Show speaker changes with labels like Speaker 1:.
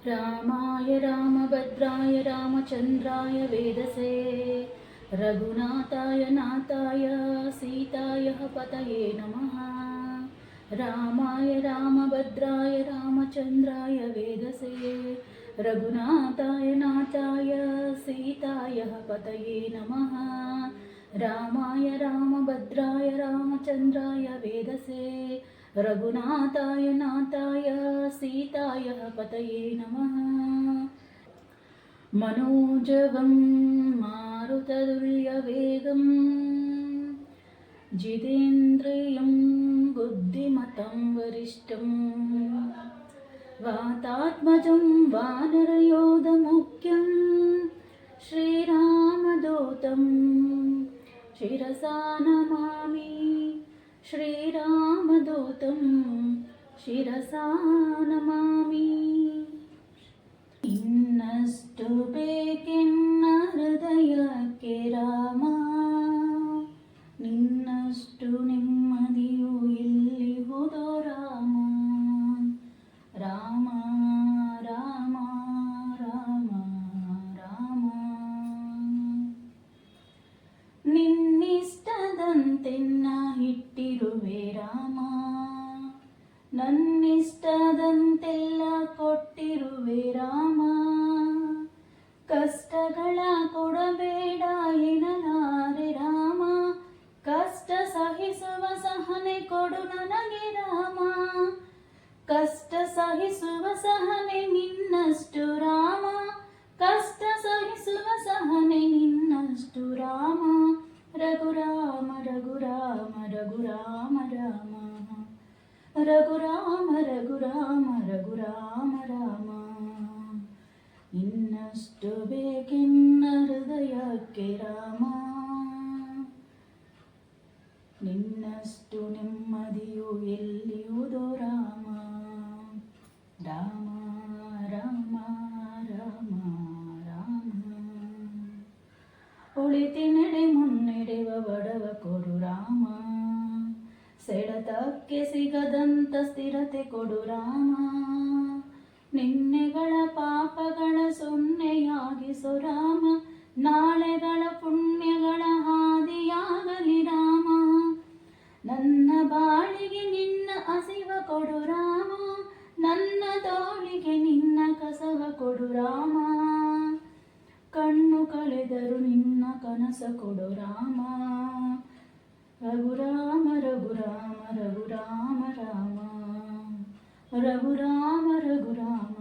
Speaker 1: रामाय रामभद्राय रामचन्द्राय वेदसे रघुनाथाय नाथाय सीताय पतये नमः। रामाय रामभद्राय रामचन्द्राय वेदसे रघुनाथाय नाथाय सीताय पतये नमः। रामाय रामभद्राय रामचन्द्राय वेदसे रघुनाथाय नाथाय सीताय पतये नमः। मनोजवं मारुततुल्यवेगं जितेन्द्रियं बुद्धिमतं वरिष्ठं वातात्मजं वानरयोधमुख्यं श्रीरामदूतं शिरसा नमामि। श्रीरामदूतं शिरसा नमामि। ಇನ್ನಷ್ಟು ಬೇಕೆನ್ನ ಹೃದಯಕ್ಕೆ ರಾಮ, ನಿನ್ನಷ್ಟು ನೆಮ್ಮದಿಯು ಎಲ್ಲಿಹುದೋ ರಾಮ. ರಾಮ ರಾಮ ರಾಮ ರಾಮ, ನಿನ್ನಿಷ್ಟದಂತೆನ್ನ ಇಟ್ಟಿರುವೆ ರಾಮ, ನನ್ನಿಷ್ಟದಂತೆಲ್ಲ ಕೊಟ್ಟಿರುವೆ ರಾಮ. ಕಷ್ಟಗಳ ಕೊಡಬೇಡ ಎನ್ನಲಾರೆ ರಾಮ, ಕಷ್ಟ ಸಹಿಸುವ ಸಹನೆ ಕೊಡು ನನಗೆ ರಾಮ. ಕಷ್ಟ ಸಹಿಸುವ ಸಹನೆ ನಿನ್ನಷ್ಟು ರಾಮ, ಕಷ್ಟ ಸಹಿಸುವ ಸಹನೆ ನಿನ್ನಷ್ಟು ರಾಮ. ರಘುರಾಮ ರಘುರಾಮ ರಘುರಾಮ ರಾಮ, ರಘುರಾಮ ರಘುರಾಮ ರಘುರಾಮ ರಾಮ. ಇನ್ನಷ್ಟು ಬೇಕೆನ್ನ ಹೃದಯಕ್ಕೆ ರಾಮ, ನಿನ್ನಷ್ಟು ನೆಮ್ಮದಿಯು ಎಲ್ಲಿಯುವುದೋ ರಾಮ. ರಾಮ ರಾಮ ರಾಮ ರಾಮ, ಒಳಿತಿನೆಡೆ ಮುನ್ನಡೆವ ಬಡವ ಕೊಡು ರಾಮ, ಸೆಳೆತಕ್ಕೆ ಸಿಗದಂತ ಸ್ಥಿರತೆ ಕೊಡು ರಾಮ. ನಿನ್ನೆಗಳ ಪಾಪಗಳ ಸೊನ್ನೆಯಾಗಿಸು ರಾಮ, ನಾಳೆಗಳ ಪುಣ್ಯಗಳ ಹಾದಿಯಾಗಲಿ ರಾಮ. ನನ್ನ ಬಾಳಿಗೆ ನಿನ್ನ ಹಸಿವ ಕೊಡು ರಾಮ, ನನ್ನ ತೋಳಿಗೆ ನಿನ್ನ ಕಸವ ಕೊಡು ರಾಮ. ಕಣ್ಣು ಕಳೆದರು ನಿನ್ನ ಕನಸ ಕೊಡು ರಾಮ. ರಘುರಾಮ ರಘುರಾಮ ರಘುರಾಮ ರಾಮ, ರಘುರಾಮ ರಘುರಾಮ